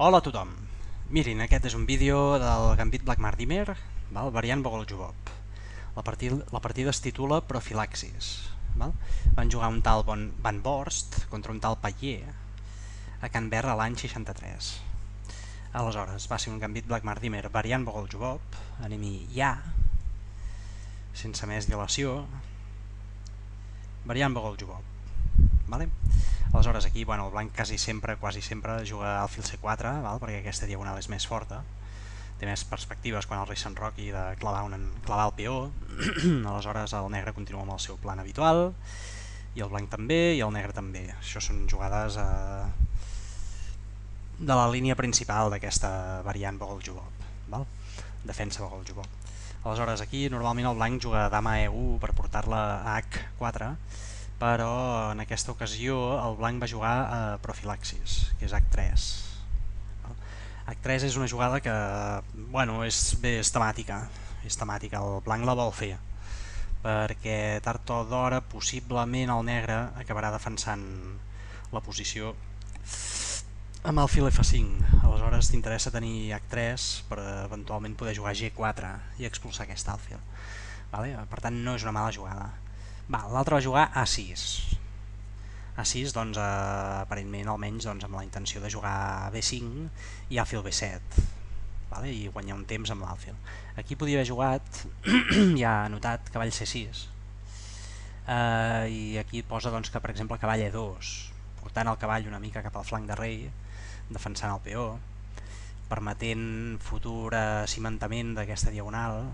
Hola a tothom! Mirin, aquest és un vídeo del Gambit Black Mardimer, variant Bogol-Jubov. La partida es titula Profilaxis. Van jugar un tal Van Borst contra un tal Payer a Can Berra l'any 63. Aleshores, va ser un Gambit Black Mardimer variant Bogol-Jubov, anem-hi ja, sense més dilació, variant Bogol-Jubov. Aleshores aquí el blanc quasi sempre juga alfil C4, perquè aquesta diagonal és més forta, té més perspectives quan el rei s'enroqui de clavar el peó. Aleshores el negre continua amb el seu plan habitual, i el blanc també, i el negre també. Això són jugades de la línia principal d'aquesta variant Bogol-Jubov, defensa Bogol-Jubov. Aleshores aquí normalment el blanc juga dama E1 per portar-la a H4, però en aquesta ocasió el blanc va jugar a Profilaxis, que és H3. H3 és una jugada que, és temàtica, el blanc la vol fer, perquè tard o d'hora possiblement el negre acabarà defensant la posició amb alfil F5. Aleshores t'interessa tenir H3 per eventualment poder jugar G4 i expulsar aquest alfil. Per tant no és una mala jugada. L'altre va jugar A6. A6, aparentment almenys amb la intenció de jugar B5 i alfil B7, i guanyar un temps amb l'alfil. Aquí podia haver jugat, ja ha anotat, cavall C6, i aquí posa que per exemple cavall E2, portant el cavall una mica cap al flanc de rei, defensant el peó, permetent futur cimentament d'aquesta diagonal.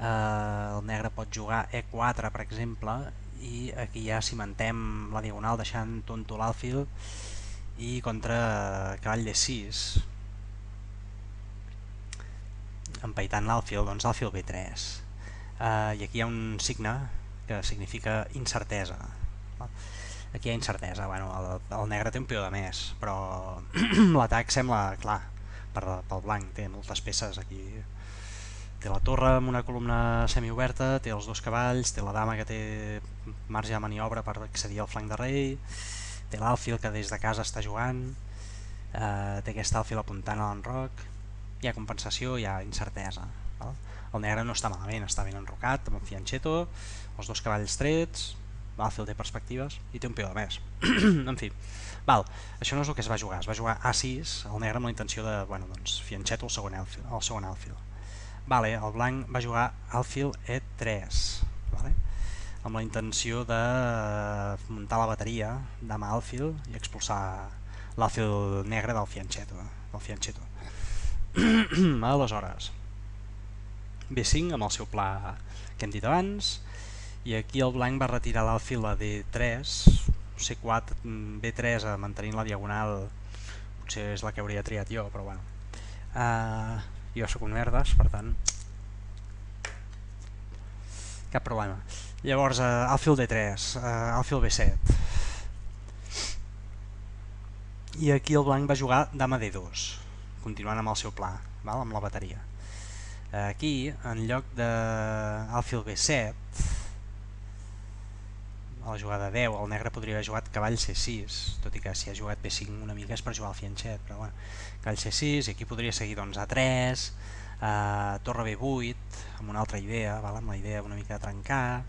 El negre pot jugar E4, per exemple, i aquí ja cimentem la diagonal deixant tonto l'alfil, i contra cavall D6, empaitant l'alfil, alfil B3. I aquí hi ha un signe que significa incertesa. Aquí hi ha incertesa, el negre té un peó de més, però l'atac sembla clar pel blanc, té moltes peces aquí. Té la torre amb una columna semioberta, té els dos cavalls, té la dama que té marge de maniobra per accedir al flanc de rei, té l'alfil que des de casa està jugant, té aquest alfil apuntant a l'enroc, hi ha compensació, hi ha incertesa. El negre no està malament, està ben enrocat, amb un fianchetto, els dos cavalls trets, l'alfil té perspectives i té un peó de més. En fi, això no és el que es va jugar A6, el negre amb la intenció de fianchetto al segon alfil. El blanc va jugar alfil E3, amb la intenció de muntar la bateria dama alfil i expulsar l'alfil negre del fianchetto. Aleshores B5 amb el seu pla que hem dit abans, i aquí el blanc va retirar l'alfil a D3, C4, B3 mantenint la diagonal, potser és la que hauria triat jo, però jo sóc un merdes, per tant cap problema. Llavors alfil D3, alfil B7, i aquí el blanc va jugar dama D2, continuant amb el seu pla, amb la bateria. Aquí, en lloc d'alfil B7, a la jugada 10, el negre podria haver jugat cavall C6, tot i que si ha jugat B5 una mica és per jugar al fianchet, però cavall C6, i aquí podria seguir A3, torre B8, amb una altra idea, amb la idea una mica de trencar.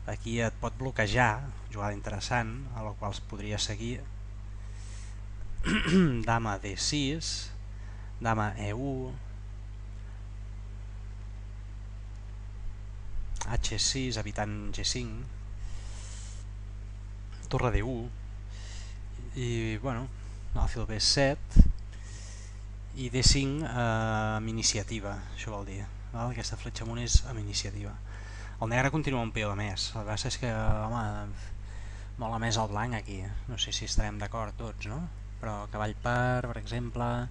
Aquí et pot bloquejar, jugada interessant, a la qual es podria seguir dama D6, dama E1, H6 evitant G5, torre D1, i alfil B7 i D5 amb iniciativa, això vol dir, aquesta fletxa amunt és amb iniciativa. El negre continua un peó de més, el que passa és que mola més el blanc aquí, no sé si estarem d'acord tots, no? Però cavall per exemple,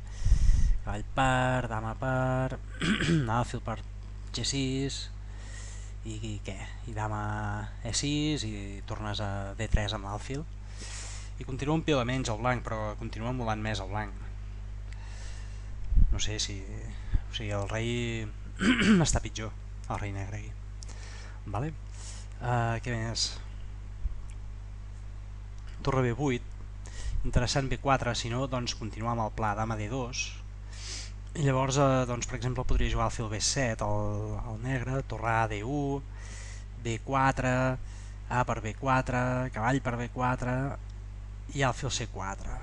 cavall per, dama per, alfil per G6, i què? I dama E6 i tornes a D3 amb l'alfil, i continua un peó de menys el blanc, però continua molant més el blanc. No sé si... O sigui, el rei està pitjor, el rei negre aquí. Què més? Torre B8, interessant B4, si no, doncs continuar amb el pla dama D2, i llavors, doncs, per exemple, podria jugar alfil B7, el negre, torre A D1, B4, A per B4, cavall per B4, i alfil C4,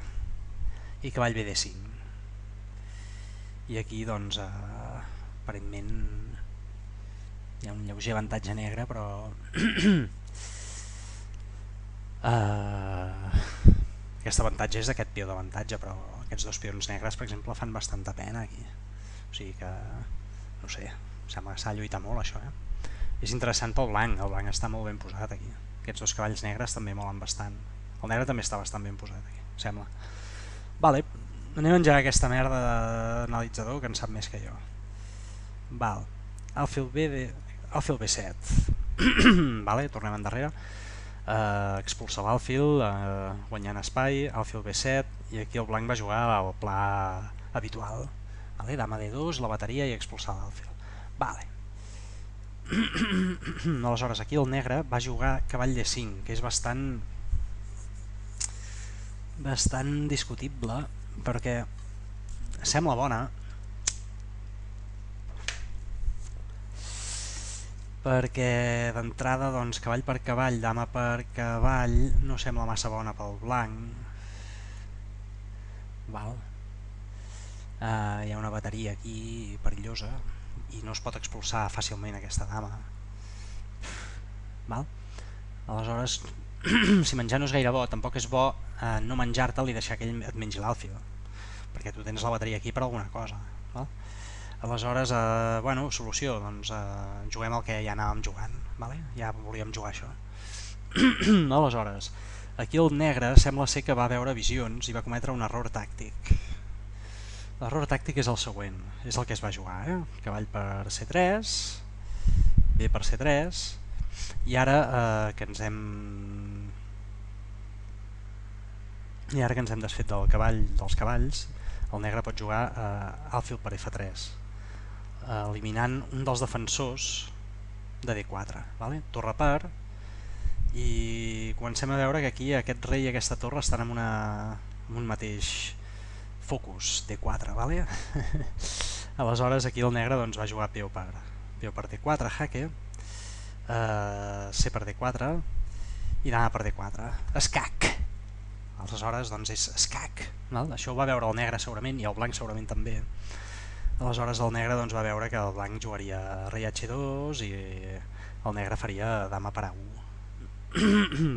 i cavall BD5. I aquí, doncs, aparentment hi ha un lleuger avantatge negre, però aquest avantatge és d'aquest peó d'avantatge, però aquests dos peons negres, per exemple, fan bastanta pena aquí. O sigui que, no sé, sembla que s'ha de lluitar molt això, És interessant pel blanc, el blanc està molt ben posat aquí. Aquests dos cavalls negres també molen bastant. El negre també està bastant ben posat aquí, sembla. Vale, anem a engegar aquesta merda d'analitzador que en sap més que jo. Val, alfil B7. Vale, tornem endarrere. Expulsa l'alfil, guanyant espai, alfil B7, i aquí el blanc va jugar al pla habitual. Vale, dama D2, la bateria i expulsar l'alfil. Vale. Aleshores aquí el negre va jugar cavall D5, que és bastant discutible, perquè sembla bona, perquè d'entrada doncs cavall per cavall, dama per cavall no sembla massa bona pel blanc. Val. Hi ha una bateria aquí perillosa i no es pot expulsar fàcilment aquesta dama. Val? Aleshores, si menjar no és gaire bo, tampoc és bo no menjar-te'l i deixar que ell et mengi l'alfil, perquè tu tens la bateria aquí per alguna cosa. Val? Aleshores, bueno, solució, doncs juguem el que ja anàvem jugant, vale? Ja volíem jugar això. Aleshores, aquí el negre sembla ser que va veure visions i va cometre un error tàctic. L'error tàctic és el següent, és el que es va jugar, cavall per C3, B per C3, i ara que ens hem desfet del cavall dels cavalls, el negre pot jugar alfil per F3, eliminant un dels defensors de D4, vale? Torre per, i comencem a veure que aquí aquest rei i aquesta torre estan en un mateix focus D4, vale? Aleshores aquí el negre doncs, va jugar peó per D4, jaque, C per D4 i dama per D4, escac. Aleshores doncs és escac, val? Això ho va veure el negre segurament i el blanc segurament també. Aleshores el negre doncs, va veure que el blanc jugaria rei H2 i el negre faria dama per A1.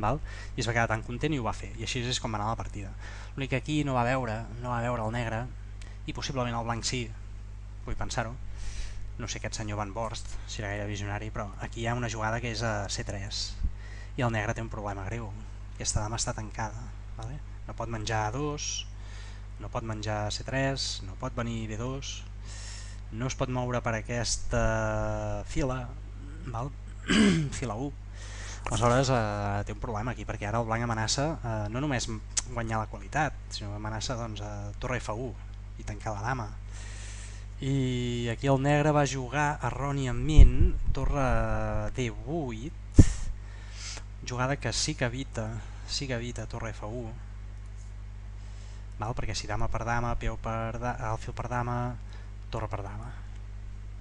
Val? I es va quedar tan content i ho va fer, i així és com va anar la partida. L'únic que aquí no va veure el negre, i possiblement el blanc sí, vull pensar-ho, no sé aquest senyor Van Borst si era gaire visionari, però aquí hi ha una jugada que és a C3 i el negre té un problema greu, aquesta dama està tancada, vale? No pot menjar A2, no pot menjar C3, no pot venir B2, no es pot moure per aquesta fila, val? Fila 1. Aleshores té un problema aquí, perquè ara el blanc amenaça no només guanyar la qualitat, sinó amenaça doncs, torre F1 i tancar la dama. I aquí el negre va jugar erròniament torre D8, jugada que sí que evita torre F1, val? Perquè si dama per dama, peó per alfil per dama, torre per dama,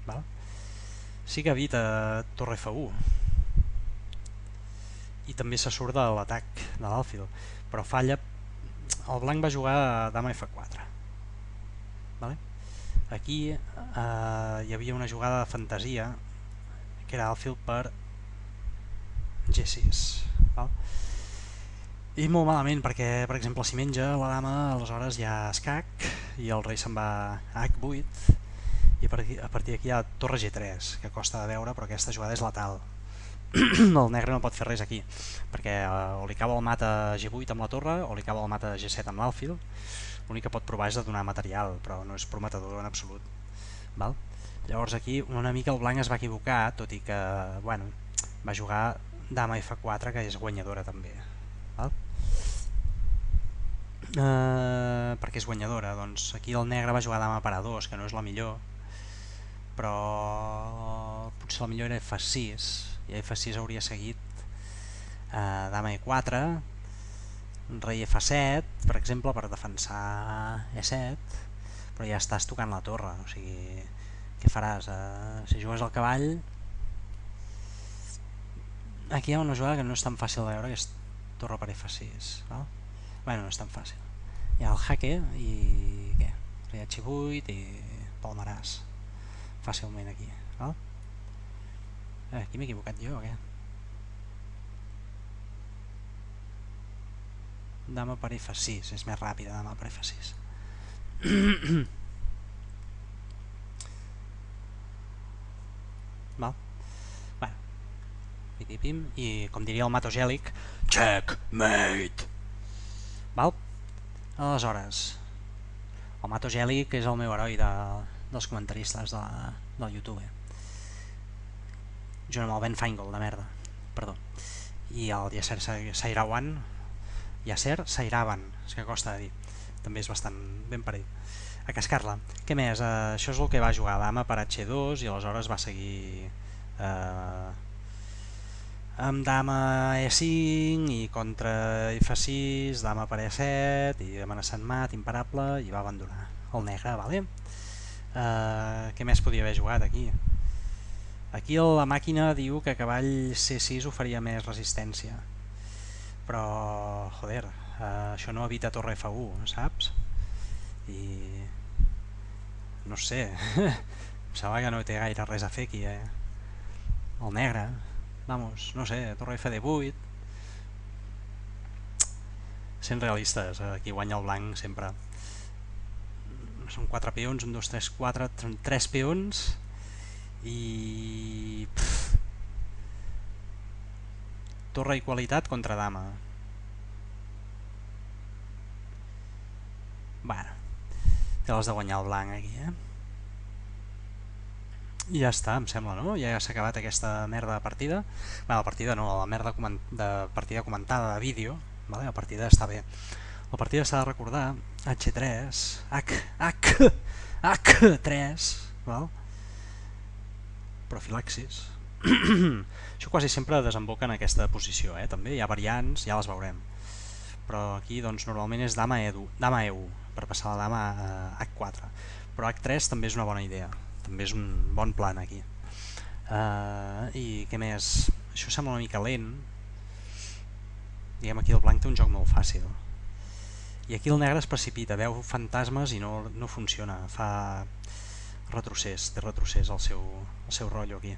val? Sí que evita torre F1 i també se surt de l'atac de l'alfil, però falla. El blanc va jugar dama F4, vale? Aquí hi havia una jugada de fantasia que era alfil per G6, val? I molt malament, perquè per exemple si menja la dama aleshores hi ha escac i el rei se'n va a H8 i a partir d'aquí hi ha torre G3 que costa de veure, però aquesta jugada és letal. El negre no pot fer res aquí, perquè o li cau el mat a G8 amb la torre o li cau el mat a G7 amb l'alfil. L'únic que pot provar és de donar material, però no és prometedor en absolut, val? Llavors aquí una mica el blanc es va equivocar, tot i que bueno, va jugar dama F4, que és guanyadora també, val? Perquè és guanyadora, doncs aquí el negre va jugar dama per A2, que no és la millor, però potser la millor era F6, i a F6 hauria seguit dama E4, rei F7, per exemple, per defensar E7, però ja estàs tocant la torre, o sigui, què faràs? Si jugues al cavall, aquí hi ha una jugada que no és tan fàcil de veure, que és torre per F6, val? Bueno, no és tan fàcil. Hi ha el jaque i què? Rei H8 i palmaràs fàcilment aquí, val? Aquí m'he equivocat jo o què? Dama per F6, és més ràpida dama per F6. Val? Bueno, pim, i com diria el Matogèlic, checkmate! Val? Aleshores, el Matogèlic és el meu heroi dels comentaristes del YouTube. Junt amb el Ben Feingold, de merda, perdó. I el Yasser Seirawan, és que costa de dir, també és bastant ben per ell. A cascar-la. Què més? Això és el que va jugar dama per H2 i aleshores va seguir amb dama E5 i contra F6, dama per E7 i amenaçant mat, imparable, i va abandonar el negre, vale? Què més podia haver jugat aquí? Aquí la màquina diu que cavall C6 oferia més resistència, però, joder, això no evita torre F1, saps? I no sé, em sembla que no té gaire res a fer aquí, el negre, vamos, no sé, torre F8. Sent realistes, aquí guanya el blanc sempre. Són 4 peons, 1, 2, 3, 4, 3 peons i... torre i qualitat contra dama. Bueno, té les de guanyar el blanc aquí, I ja està, em sembla, no? Ja s'ha acabat aquesta merda de partida. Bueno, la partida no, la merda de partida comentada de vídeo, vale? La partida està bé. La partida s'ha de recordar H3, H3, val? Profilaxis. Això quasi sempre desemboca en aquesta posició, també hi ha variants, ja les veurem. Però aquí doncs normalment és dama E1 per passar la dama a H4. Però H3 també és una bona idea, també és un bon plan aquí. I què més? Això sembla una mica lent. Diguem, aquí el blanc té un joc molt fàcil. I aquí el negre es precipita, veu fantasmes i no funciona, fa retrocés, té retrocés el seu rotllo aquí.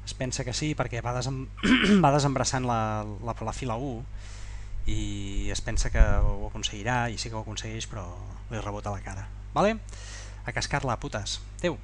Es pensa que sí perquè va desembrassant la fila 1 i es pensa que ho aconseguirà, i sí que ho aconsegueix, però li rebota la cara. Vale? A cascar-la, putes. Adéu.